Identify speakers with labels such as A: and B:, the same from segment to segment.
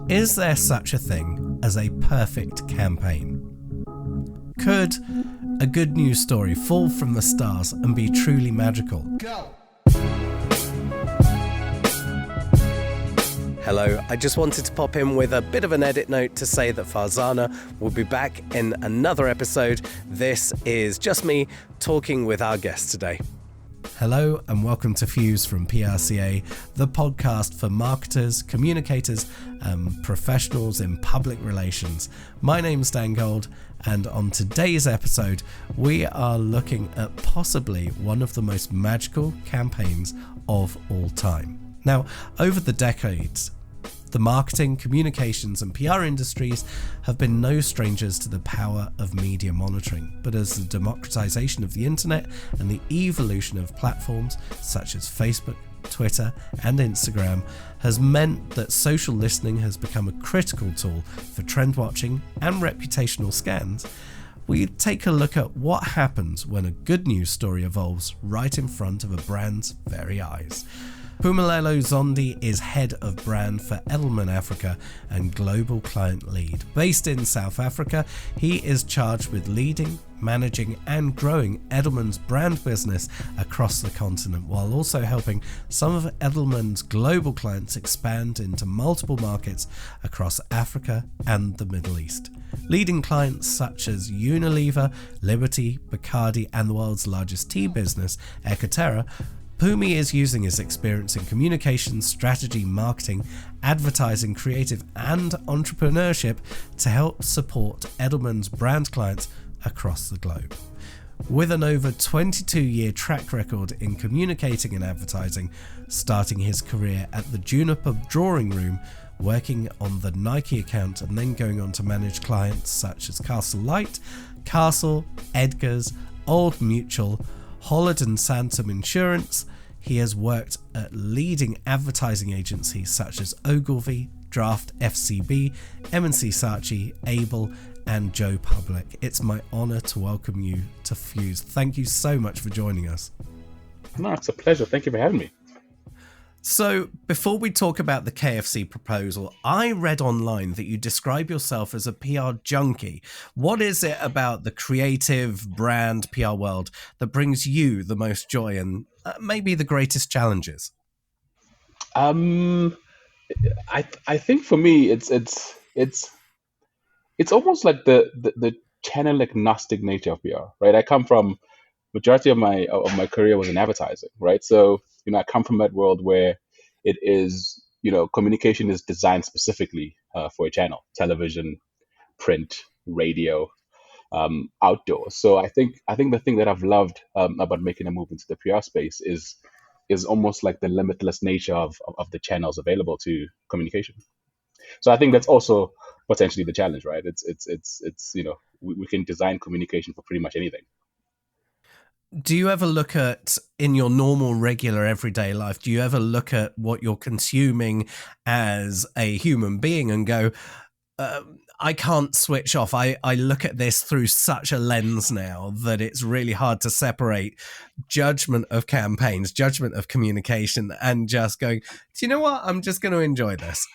A: Is there such a thing as a perfect campaign? Could a good news story fall from the stars and be truly magical?
B: Go!
A: Hello, I just wanted to pop in with a bit of an edit note to say that Farzana will be back in another episode. This is just me talking with our guest today. Hello and welcome to Fuse from PRCA, the podcast for marketers, communicators and professionals in public relations. My name's Dan Gold, and on today's episode we are looking at possibly one of the most magical campaigns of all time. Now, over the decades, the marketing, communications and PR industries have been no strangers to the power of media monitoring, but as the democratization of the internet and the evolution of platforms such as Facebook, Twitter and Instagram has meant that social listening has become a critical tool for trend watching and reputational scans, we take a look at what happens when a good news story evolves right in front of a brand's very eyes. Mpumelelo Zondi is head of brand for Edelman Africa and global client lead. Based in South Africa, he is charged with leading, managing and growing Edelman's brand business across the continent, while also helping some of Edelman's global clients expand into multiple markets across Africa and the Middle East. Leading clients such as Unilever, Liberty, Bacardi and the world's largest tea business, Ecoterra, Mpumi is using his experience in communications, strategy, marketing, advertising, creative and entrepreneurship to help support Edelman's brand clients across the globe. With an over 22-year track record in communicating and advertising, starting his career at the Juniper Drawing Room, working on the Nike account and then going on to manage clients such as Castle Light, Castle, Edgar's, Old Mutual, Holland and Santam Insurance. He has worked at leading advertising agencies such as Ogilvy, Draft FCB, M&C Saatchi, Able and Joe Public. It's my honour to welcome you to Fuse. Thank you so much for joining us.
C: No, it's a pleasure. Thank you for having me.
A: So before we talk about the KFC proposal, I read online that you describe yourself as a PR junkie. What is it about the creative brand PR world that brings you the most joy and maybe the greatest challenges?
C: I think for me it's almost like the channel agnostic nature of PR, right? I come from majority of my career was in advertising, right? So I come from that world where it is, communication is designed specifically for a channel: television, print, radio, outdoor. So I think the thing that I've loved about making a move into the PR space is almost like the limitless nature of the channels available to communication. So I think that's also potentially the challenge, right? It's we can design communication for pretty much anything.
A: Do you ever look at, in your normal, regular, everyday life, do you ever look at what you're consuming as a human being and go, I can't switch off. I look at this through such a lens now that it's really hard to separate judgment of campaigns, judgment of communication, and just going, do you know what? I'm just going to enjoy this.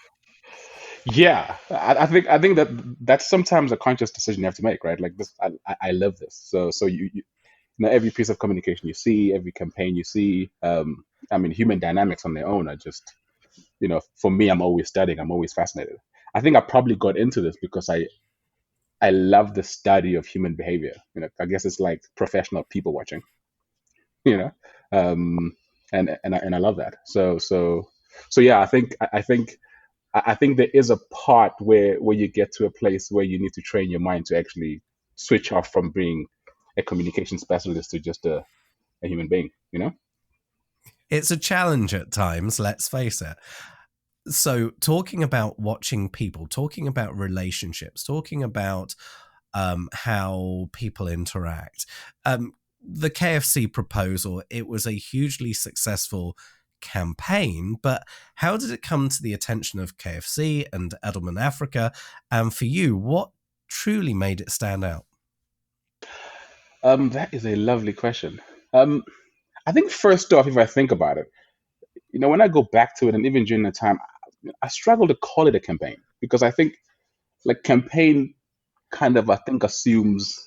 C: Yeah, I think that's sometimes a conscious decision you have to make, right? Like this, I love this. So you every piece of communication you see, every campaign you see, human dynamics on their own are just, for me, I'm always studying, I'm always fascinated. I think I probably got into this because I love the study of human behavior. I guess it's like professional people watching, and I love that. So yeah, I think there is a part where you get to a place where you need to train your mind to actually switch off from being a communication specialist to just a human being,
A: It's a challenge at times, let's face it. So talking about watching people, talking about relationships, talking about how people interact, the KFC proposal, it was a hugely successful campaign, but how did it come to the attention of KFC and Edelman Africa? And for you, what truly made it stand out?
C: That is a lovely question. I think first off, if I think about it, when I go back to it, and even during the time, I struggle to call it a campaign. Because I think like campaign kind of, I think, assumes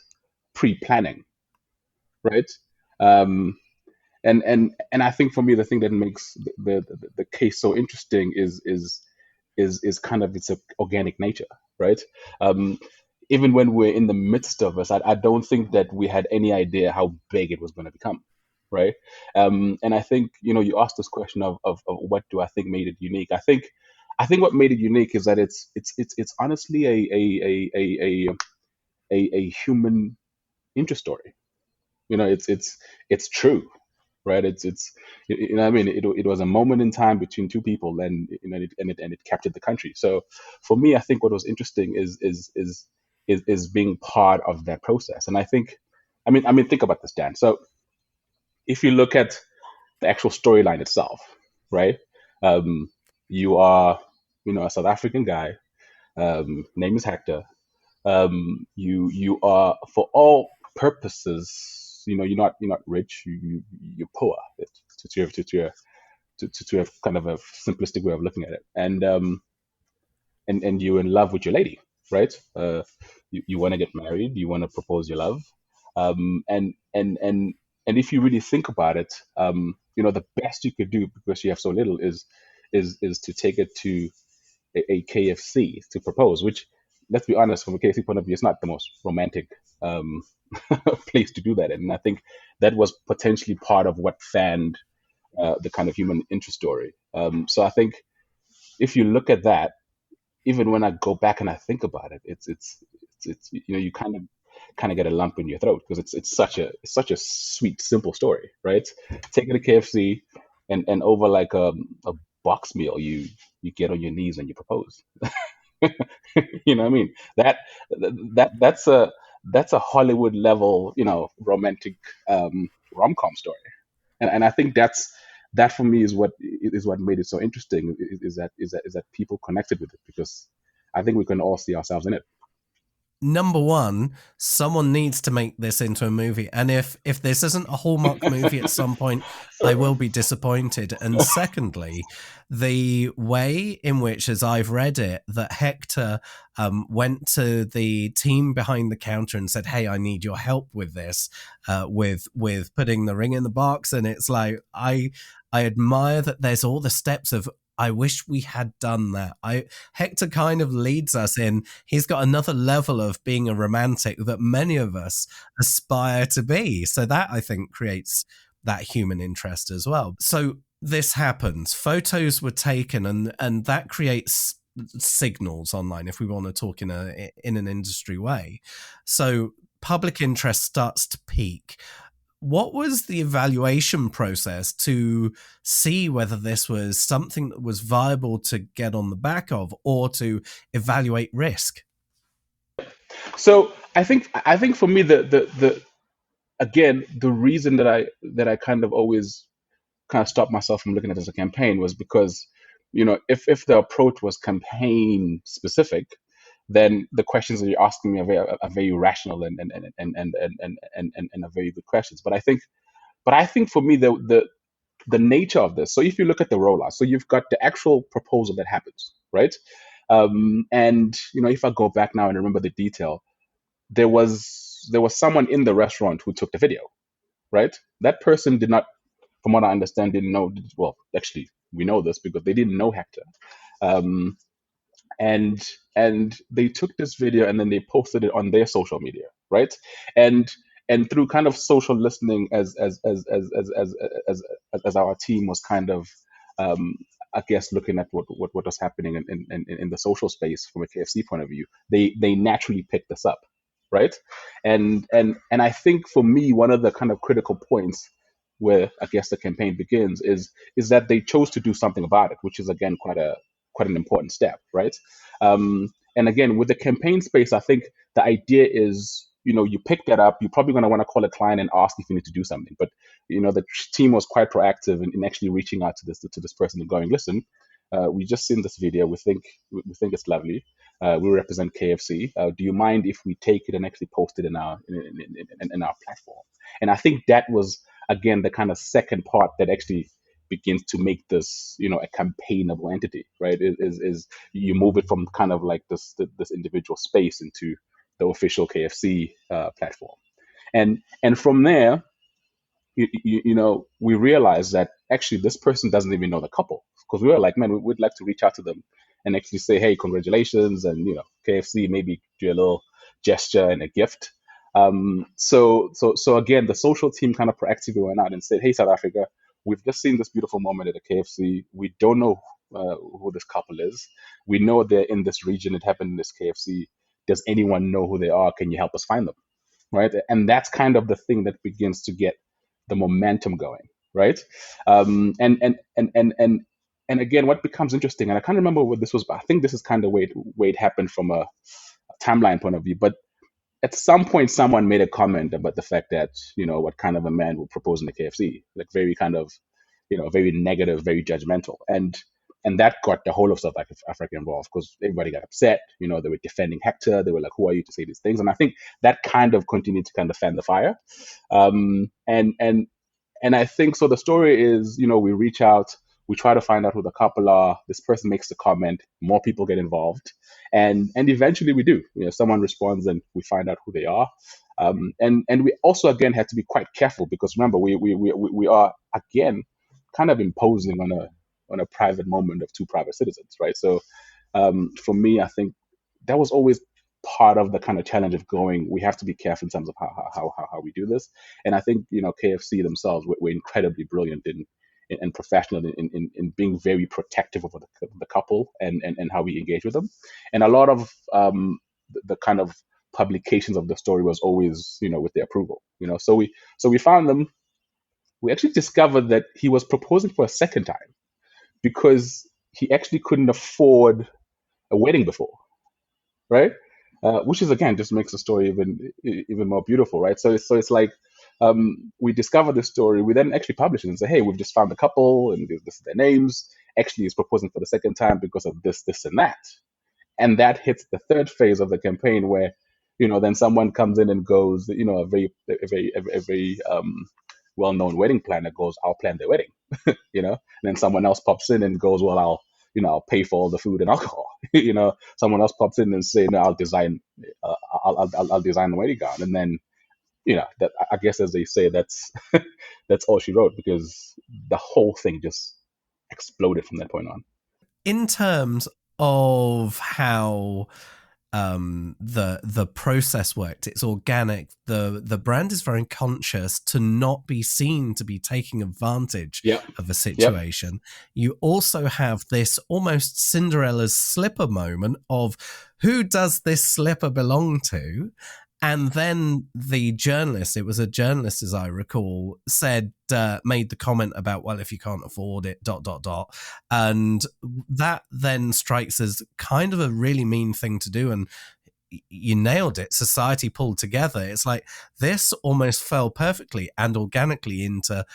C: pre-planning, right? Um, and I think for me, the thing that makes the case so interesting is kind of its organic nature, right? Um, Even when we're in the midst of us, I don't think that we had any idea how big it was going to become, right? And I think, you asked this question of what do I think made it unique. I think what made it unique is that it's honestly a human interest story. It's true, right? It's I mean, it was a moment in time between two people, and it captured the country. So for me, I think what was interesting is being part of that process. And I think, I mean, think about this, Dan. So if you look at the actual storyline itself, right? Um, you are, a South African guy. Name is Hector. You are, for all purposes, you're not rich. You're poor. To have kind of a simplistic way of looking at it. And you're in love with your lady, right? You want to get married. You want to propose your love. And if you really think about it, the best you could do, because you have so little, is to take it to a KFC to propose, which, let's be honest, from a KFC point of view, it's not the most romantic um, place to do that in. And I think that was potentially part of what fanned the kind of human interest story. So I think if you look at that, even when I go back and I think about it, it's you kind of get a lump in your throat, because it's such a sweet, simple story, right? Take it to KFC, and over like a box meal, you get on your knees and you propose. You know what I mean? That's a Hollywood level, romantic rom-com story. And I think that for me is what made it so interesting, is that people connected with it, because I think we can all see ourselves in it.
A: Number one, someone needs to make this into a movie, and if this isn't a Hallmark movie at some point, I will be disappointed. And secondly, the way in which, as I've read it, that Hector went to the team behind the counter and said, "Hey, I need your help with this, with putting the ring in the box," and it's like I admire that there's all the steps of, I wish we had done that. Hector kind of leads us in. He's got another level of being a romantic that many of us aspire to be. So that, I think, creates that human interest as well. So this happens. Photos were taken, and that creates signals online, if we want to talk in an industry way. So public interest starts to peak. What was the evaluation process to see whether this was something that was viable to get on the back of, or to evaluate risk?
C: So I think for me, the again, the reason that I kind of always kind of stopped myself from looking at it as a campaign was because, if the approach was campaign specific, then the questions that you're asking me are very rational, and are very good questions. But I think for me, the nature of this. So if you look at the rollout, so you've got the actual proposal that happens, right? And if I go back now and remember the detail, there was someone in the restaurant who took the video, right? That person did not, from what I understand, didn't know. Well, actually, we know this because they didn't know Hector. Um, and and they took this video and then they posted it on their social media, right? And and through kind of social listening, as our team was kind of, um I guess, looking at what was happening in the social space from a KFC point of view, they naturally picked this up, right? And I think for me, one of the kind of critical points where I guess the campaign begins is that they chose to do something about it, which is, again, quite an important step, right? And again, with the campaign space, I think the idea is, you pick that up, you're probably going to want to call a client and ask if you need to do something. But the team was quite proactive in actually reaching out to this person and going, listen, we just seen this video. We think it's lovely. We represent KFC. Do you mind if we take it and actually post it in our platform? And I think that was, again, the kind of second part that actually begins to make this, a campaignable entity, right? Is you move it from kind of like this individual space into the official KFC platform, and from there, we realized that actually this person doesn't even know the couple, because we were like, man, we'd like to reach out to them and actually say, hey, congratulations, and KFC maybe do a little gesture and a gift. So again, the social team kind of proactively went out and said, hey, South Africa, we've just seen this beautiful moment at a KFC. We don't know who this couple is. We know they're in this region. It happened in this KFC. Does anyone know who they are? Can you help us find them? Right. And that's kind of the thing that begins to get the momentum going. Right. And again, what becomes interesting, and I can't remember what this was, but I think this is kind of where it happened from a timeline point of view. But at some point, someone made a comment about the fact that, what kind of a man would propose in the KFC, like very kind of, very negative, very judgmental. And that got the whole of South Africa involved, because everybody got upset. They were defending Hector. They were like, who are you to say these things? And I think that kind of continued to kind of fan the fire. And I think so. The story is, we reach out, we try to find out who the couple are. This person makes the comment, more people get involved, and eventually we do. Someone responds, and we find out who they are. And we also again had to be quite careful, because remember, we are again kind of imposing on a private moment of two private citizens, right? So for me, I think that was always part of the kind of challenge of going. We have to be careful in terms of how we do this. And I think KFC themselves were incredibly brilliant and professional in being very protective of the couple and how we engage with them. And a lot of the kind of publications of the story was always with their approval. So we found them. We actually discovered that he was proposing for a second time, because he actually couldn't afford a wedding before, right? Which is, again, just makes the story even more beautiful, right? So it's like, we discover this story, we then actually publish it and say, hey, we've just found a couple, and this is their names. Actually, he's proposing for the second time because of this, and that. And that hits the third phase of the campaign, where then someone comes in and goes, a very well-known wedding planner goes, I'll plan their wedding. And then someone else pops in and goes, well, I'll pay for all the food and alcohol. Someone else pops in and say, no, I'll design the wedding gown. And then, that, I guess, as they say, that's that's all she wrote, because the whole thing just exploded from that point on.
A: In terms of how the process worked, it's organic. The brand is very conscious to not be seen to be taking advantage of a situation. You also have this almost Cinderella's slipper moment of, who does this slipper belong to? And then the journalist, it was a journalist, as I recall, made the comment about, well, if you can't afford it, ... And that then strikes as kind of a really mean thing to do. And you nailed it. Society pulled together. It's like this almost fell perfectly and organically into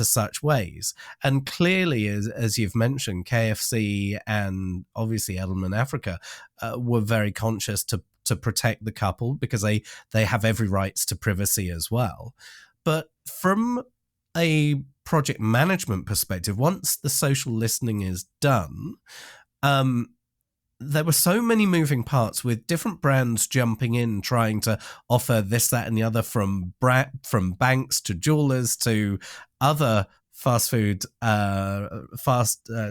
A: such ways. And clearly, as you've mentioned, KFC and obviously Edelman Africa were very conscious to protect the couple, because they have every rights to privacy as well. But from a project management perspective, once the social listening is done, there were so many moving parts, with different brands jumping in, trying to offer this, that, and the other, from banks to jewelers to other fast food,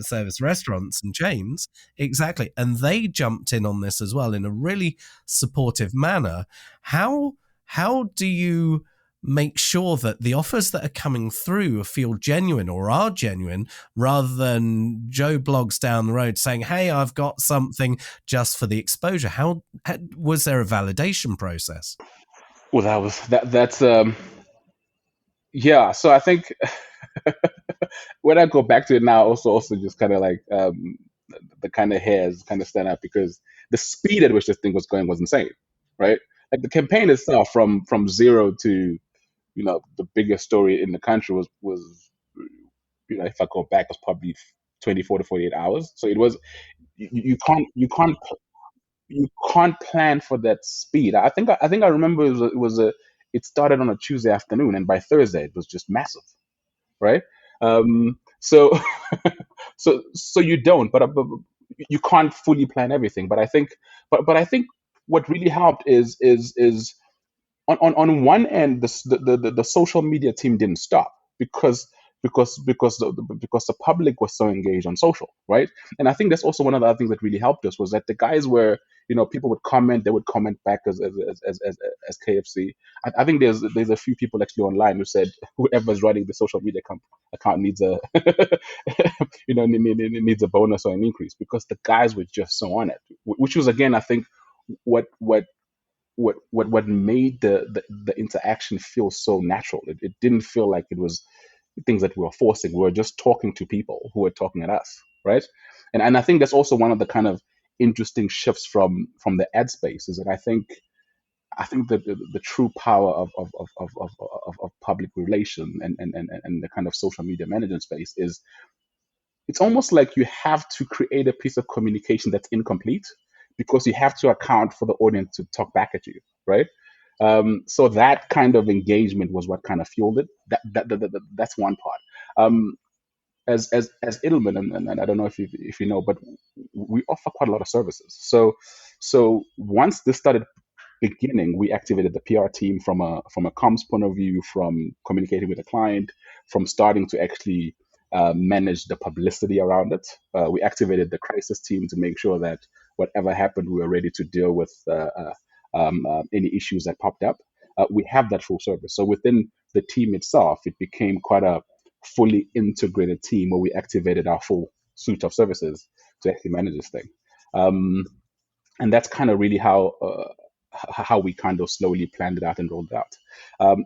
A: service restaurants and chains. Exactly. And they jumped in on this as well in a really supportive manner. How do you make sure that the offers that are coming through feel genuine, or are genuine, rather than Joe Blogs down the road saying, hey, I've got something just for the exposure? How was there a validation process?
C: Well, that's yeah. So I think when I go back to it now, also just kind of like the kind of hairs kind of stand up, because the speed at which this thing was going was insane, right? Like the campaign itself, from zero to the biggest story in the country was if I go back, was probably 24 to 48 hours. So it was, you can't plan for that speed. I think I remember it started on a Tuesday afternoon, and by Thursday it was just massive, right? So so you don't, but you can't fully plan everything. But I think, but I think what really helped is on one end, the social media team didn't stop because because the public was so engaged on social, right? And I think that's also one of the other things that really helped us was that the guys were, people would comment, they would comment back as KFC. I think there's a few people actually online who said whoever's running the social media account needs a needs a bonus or an increase, because the guys were just so on it, which was, again, I think what made the interaction feel so natural. It didn't feel like it was things that we were forcing. We were just talking to people who were talking at us, right? And I think that's also one of the kind of interesting shifts from the ad space, is that I think that the true power of public relation and the kind of social media management space is, it's almost like you have to create a piece of communication that's incomplete, because you have to account for the audience to talk back at you, right? So that kind of engagement was what kind of fueled it. That's one part. As Edelman, and I don't know if you know, but we offer quite a lot of services. So once this started beginning, we activated the PR team from a comms point of view, from communicating with the client, from starting to actually manage the publicity around it. We activated the crisis team to make sure that whatever happened, we were ready to deal with any issues that popped up. We have that full service. So within the team itself, it became quite a fully integrated team where we activated our full suite of services to actually manage this thing. Um, and that's kind of really how we kind of slowly planned it out and rolled it out.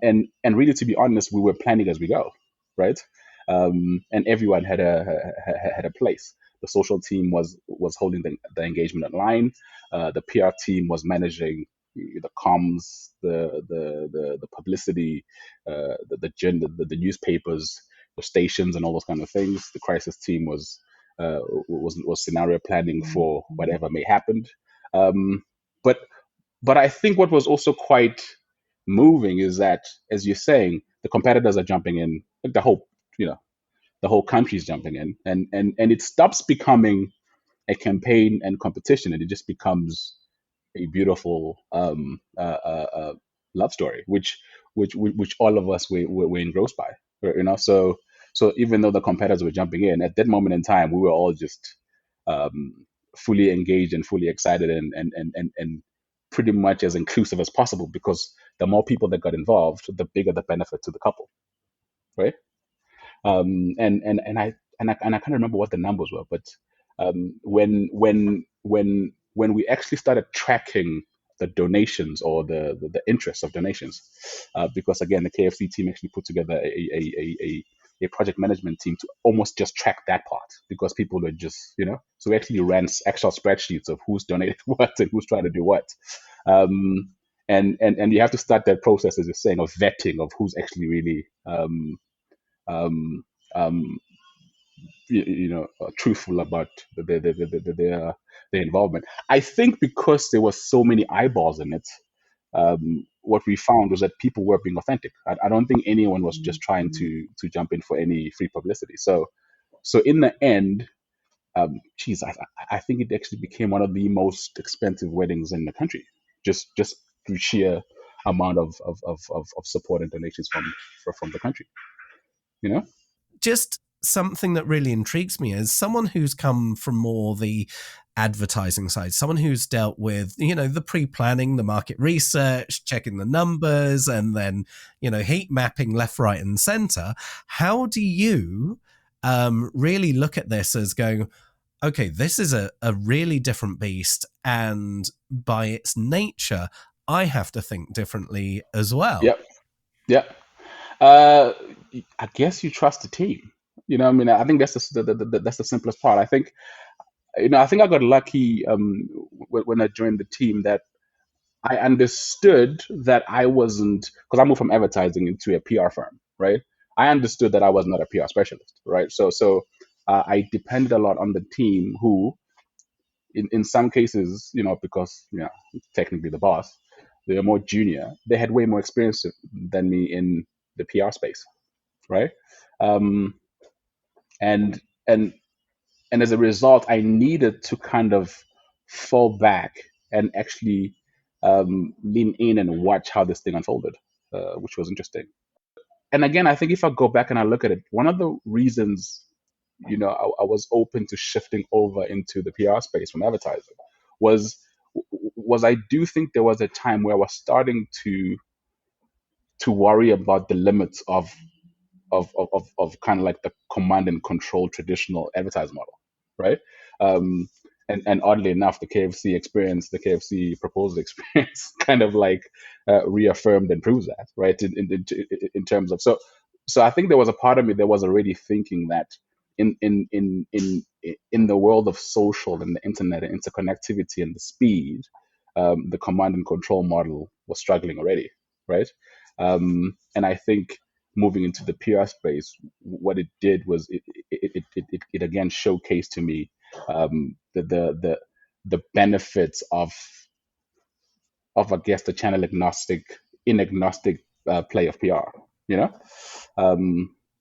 C: And really, to be honest, we were planning as we go, right? And everyone had a place. The social team was holding the engagement online. The PR team was managing the comms, the publicity, the newspapers, the stations, and all those kind of things. The crisis team was scenario planning for whatever may happen. Um, but but I think what was also quite moving is that, as you're saying, the competitors are jumping in, like the whole country is jumping in, and it stops becoming a campaign and competition, and it just becomes a beautiful love story, which all of us were engrossed by, so even though the competitors were jumping in at that moment in time, we were all just fully engaged and fully excited, and pretty much as inclusive as possible, because the more people that got involved, the bigger the benefit to the couple, right? And I can't remember what the numbers were, but when we actually started tracking the donations, or the interest of donations, because again, the KFC team actually put together a project management team to almost just track that part, because people were just, so we actually ran Excel spreadsheets of who's donated what and who's trying to do what. And you have to start that process, as you're saying, of vetting of who's actually really um, um, truthful about their involvement. I think because there were so many eyeballs in it, what we found was that people were being authentic. I don't think anyone was just trying to jump in for any free publicity. So in the end, geez, I think it actually became one of the most expensive weddings in the country, just through sheer amount of support and donations from the country.
A: Just something that really intrigues me is someone who's come from more the advertising side, someone who's dealt with, the pre-planning, the market research, checking the numbers, and then, heat mapping left, right, and center. How do you really look at this as going, okay, this is a really different beast, and by its nature, I have to think differently as well?
C: Yep. Yep. Uh, I guess you trust the team. I mean, I think that's that's the simplest part. I think, I think I got lucky when I joined the team, that I understood that I wasn't, because I moved from advertising into a PR firm, right? I understood that I was not a PR specialist, right? So I depended a lot on the team, who, in some cases, because technically the boss, they were more junior. They had way more experience than me in the PR space, right? Um, and and and as a result, I needed to kind of fall back and actually lean in and watch how this thing unfolded, which was interesting. And again, I think if I go back and I look at it, one of the reasons, I was open to shifting over into the PR space from advertising was was I do think there was a time where I was starting to worry about the limits of kind of like the command and control traditional advertising model, right? Um, and oddly enough, the KFC experience, the KFC proposal experience, kind of like reaffirmed and proves that, right? In terms of so I think there was a part of me that was already thinking that in the world of social and the internet and interconnectivity and the speed, the command and control model was struggling already, right? And I think moving into the PR space, what it did was it again showcased to me the benefits of I guess the channel agnostic play of PR. You know,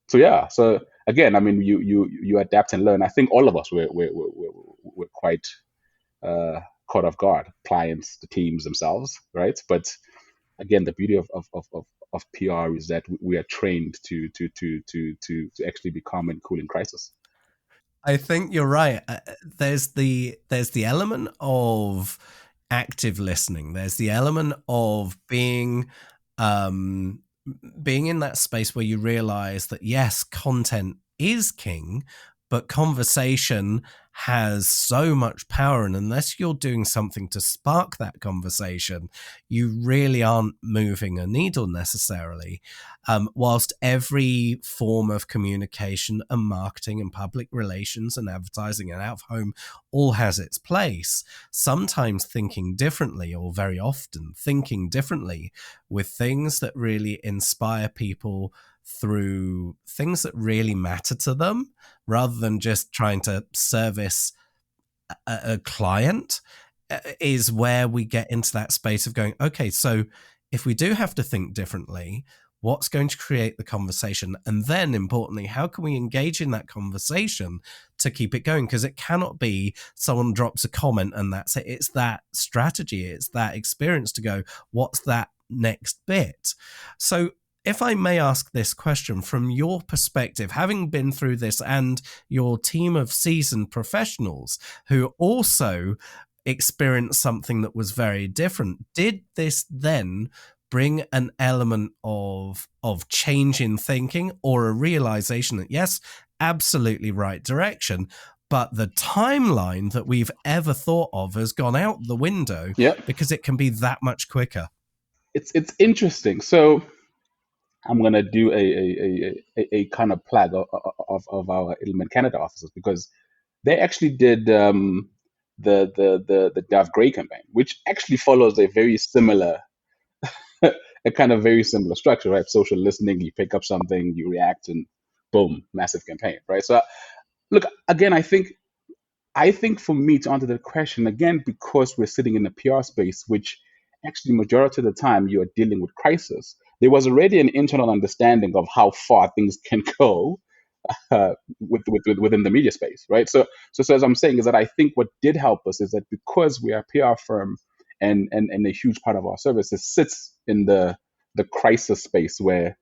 C: so yeah. So again, I mean, you adapt and learn. I think all of us were quite caught off guard, clients, the teams themselves, right? But again, the beauty of PR is that we are trained to actually be calm and cool in crisis.
A: I think you're right. There's the element of active listening. There's the element of being in that space where you realize that yes, content is king, but conversation has so much power, and unless you're doing something to spark that conversation, you really aren't moving a needle necessarily. Whilst every form of communication and marketing and public relations and advertising and out of home all has its place, sometimes thinking differently, or very often thinking differently, with things that really inspire people through things that really matter to them, rather than just trying to service a client, is where we get into that space of going, okay, so if we do have to think differently, what's going to create the conversation? And then importantly, how can we engage in that conversation to keep it going? Because it cannot be someone drops a comment and that's it. It's that strategy, it's that experience to go, what's that next bit? So if I may ask this question from your perspective, having been through this and your team of seasoned professionals who also experienced something that was very different, did this then bring an element of change in thinking, or a realization that yes, absolutely right direction, but the timeline that we've ever thought of has gone out the window because it can be that much quicker?
C: It's interesting. So I'm gonna do a kind of plug of our Edelman Canada offices, because they actually did the Dove Gray campaign, which actually follows a very similar a kind of very similar structure, right? Social listening, you pick up something, you react, and boom, massive campaign, right? So look, again, I think for me to answer that question, again, because we're sitting in the PR space, which actually majority of the time you are dealing with crisis, there was already an internal understanding of how far things can go within the media space, right? So as I'm saying is that I think what did help us is that because we are a PR firm, and a huge part of our services sits in the crisis space where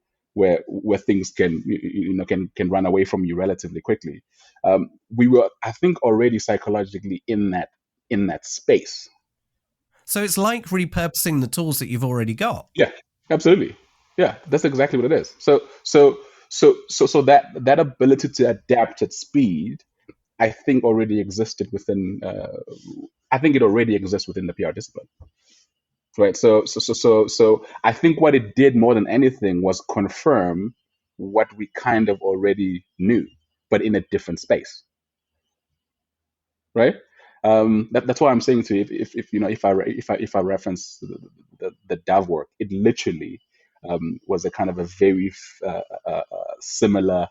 C: things can run away from you relatively quickly. We were, I think, already psychologically in that space.
A: So it's like repurposing the tools that you've already got.
C: Yeah, absolutely. Yeah, that's exactly what it is. So that ability to adapt at speed, I think already existed within. I think it already exists within the PR discipline, right? So I think what it did more than anything was confirm what we kind of already knew, but in a different space, right? That's why I'm saying to you, if I reference the Dove work, it literally was a kind of a very similar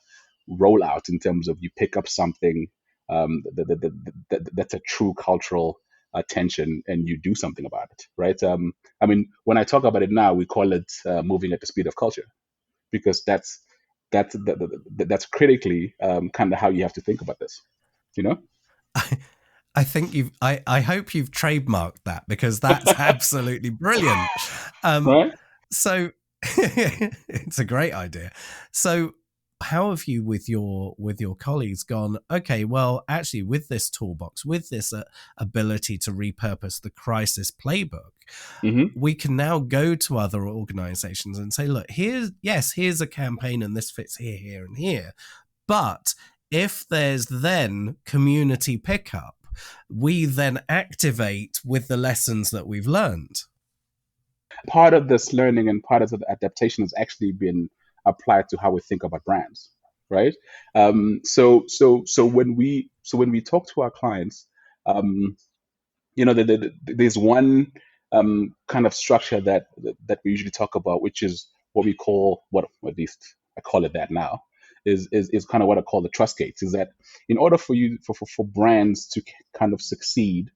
C: rollout in terms of you pick up something that's a true cultural tension and you do something about it, right? I mean, when I talk about it now, we call it moving at the speed of culture, because that's critically kind of how you have to think about this, you know.
A: I think I hope you've trademarked that, because that's absolutely brilliant.
C: Right.
A: So it's a great idea. So how have you with your colleagues gone, okay, well, actually with this toolbox, with this ability to repurpose the crisis playbook, we can now go to other organizations and say, look, here's a campaign and this fits here, here, and here. But if there's then community pickup, we then activate with the lessons that we've learned.
C: Part of this learning and part of the adaptation has actually been applied to how we think about brands, right? So when we talk to our clients, there's one kind of structure that we usually talk about, which is what we call, what at least I call it that now, is kind of what I call the trust gates. Is that in order for brands to kind of succeed,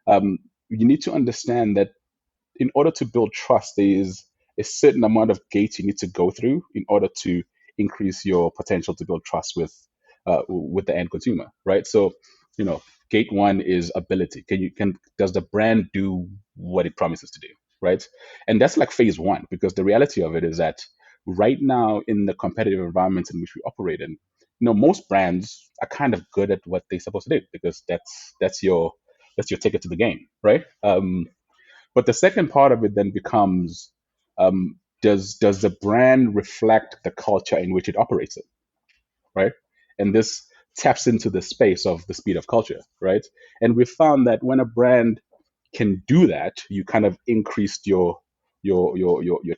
C: you need to understand that in order to build trust, there is a certain amount of gates you need to go through in order to increase your potential to build trust with the end consumer, right? So, gate one is ability. Does the brand do what it promises to do, right? And that's like phase one, because the reality of it is that right now in the competitive environments in which we operate in, most brands are kind of good at what they're supposed to do, because that's your ticket to the game, right? But the second part of it then becomes, does the brand reflect the culture in which it operates in, right? And this taps into the space of the speed of culture, right? And we found that when a brand can do that, you kind of increased your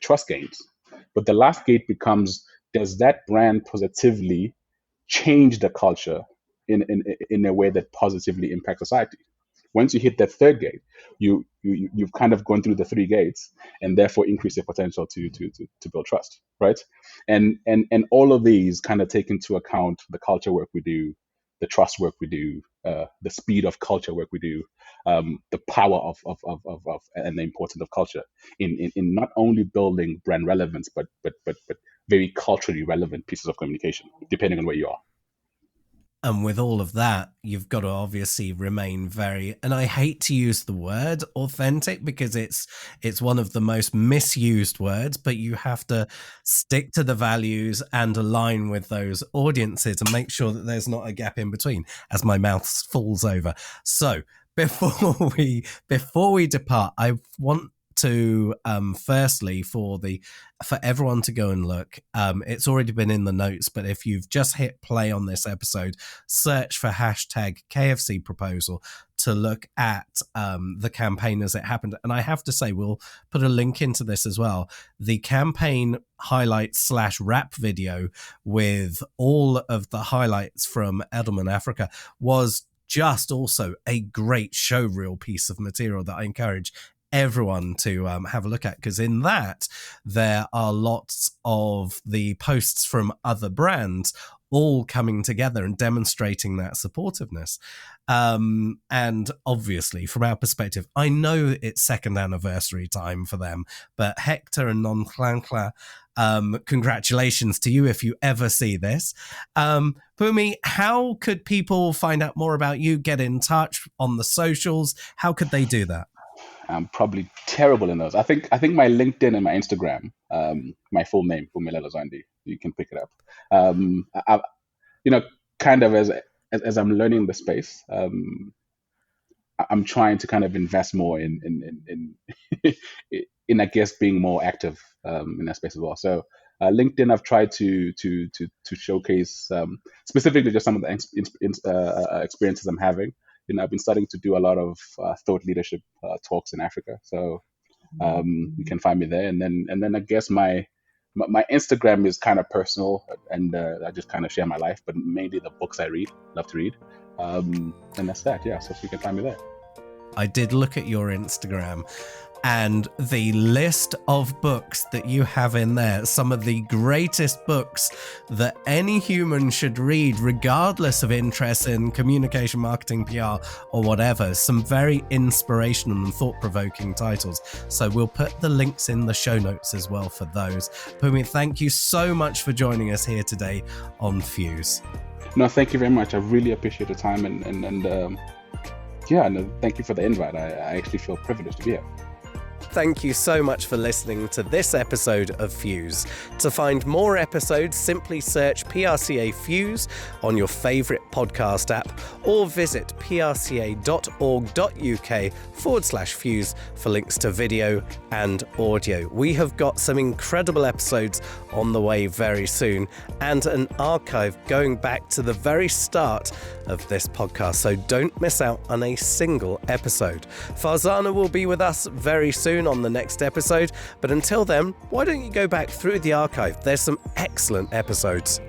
C: trust gains. But the last gate becomes, does that brand positively change the culture in a way that positively impacts society? Once you hit that third gate, you've kind of gone through the three gates, and therefore increase your potential to build trust, right? And all of these kind of take into account the culture work we do, the trust work we do, the speed of culture work we do, the power of and the importance of culture in not only building brand relevance, but very culturally relevant pieces of communication, depending on where you are.
A: And with all of that, you've got to obviously remain very, and I hate to use the word authentic, because it's one of the most misused words, but you have to stick to the values and align with those audiences and make sure that there's not a gap in between, as my mouth falls over. So before we depart, I want to firstly for everyone to go and look. It's already been in the notes, but if you've just hit play on this episode, search for hashtag KFC proposal to look at the campaign as it happened. And I have to say, we'll put a link into this as well. The campaign highlights / rap video with all of the highlights from Edelman Africa was just also a great showreel piece of material that I encourage everyone to have a look at, because in that there are lots of the posts from other brands all coming together and demonstrating that supportiveness. And obviously from our perspective, I know it's second anniversary time for them, but Hector and Nonclancla, congratulations to you if you ever see this. Mpumi, how could people find out more about you, get in touch on the socials? How could they do that?
C: I'm probably terrible in those. I think my LinkedIn and my Instagram, my full name, Mpumelelo Zondi, you can pick it up. Kind of as I'm learning the space, I'm trying to kind of invest more in I guess being more active in that space as well. So LinkedIn, I've tried to showcase specifically just some of the experiences I'm having. I've been starting to do a lot of thought leadership talks in Africa, so you can find me there. And then I guess my Instagram is kind of personal, and I just kind of share my life, but mainly the books I love to read, and that's that. Yeah, so you can find me there.
A: I did look at your Instagram, And the list of books that you have in there, some of the greatest books that any human should read, regardless of interest in communication, marketing, PR, or whatever. Some very inspirational and thought-provoking titles. So we'll put the links in the show notes as well for those. Mpumi, thank you so much for joining us here today on Fuse.
C: No, thank you very much. I really appreciate the time and thank you for the invite. I actually feel privileged to be here.
A: Thank you so much for listening to this episode of Fuse. To find more episodes, simply search PRCA Fuse on your favourite podcast app or visit prca.org.uk/Fuse for links to video and audio. We have got some incredible episodes on the way very soon and an archive going back to the very start of this podcast, so don't miss out on a single episode. Farzana will be with us very soon on the next episode, but until then, why don't you go back through the archive? There's some excellent episodes.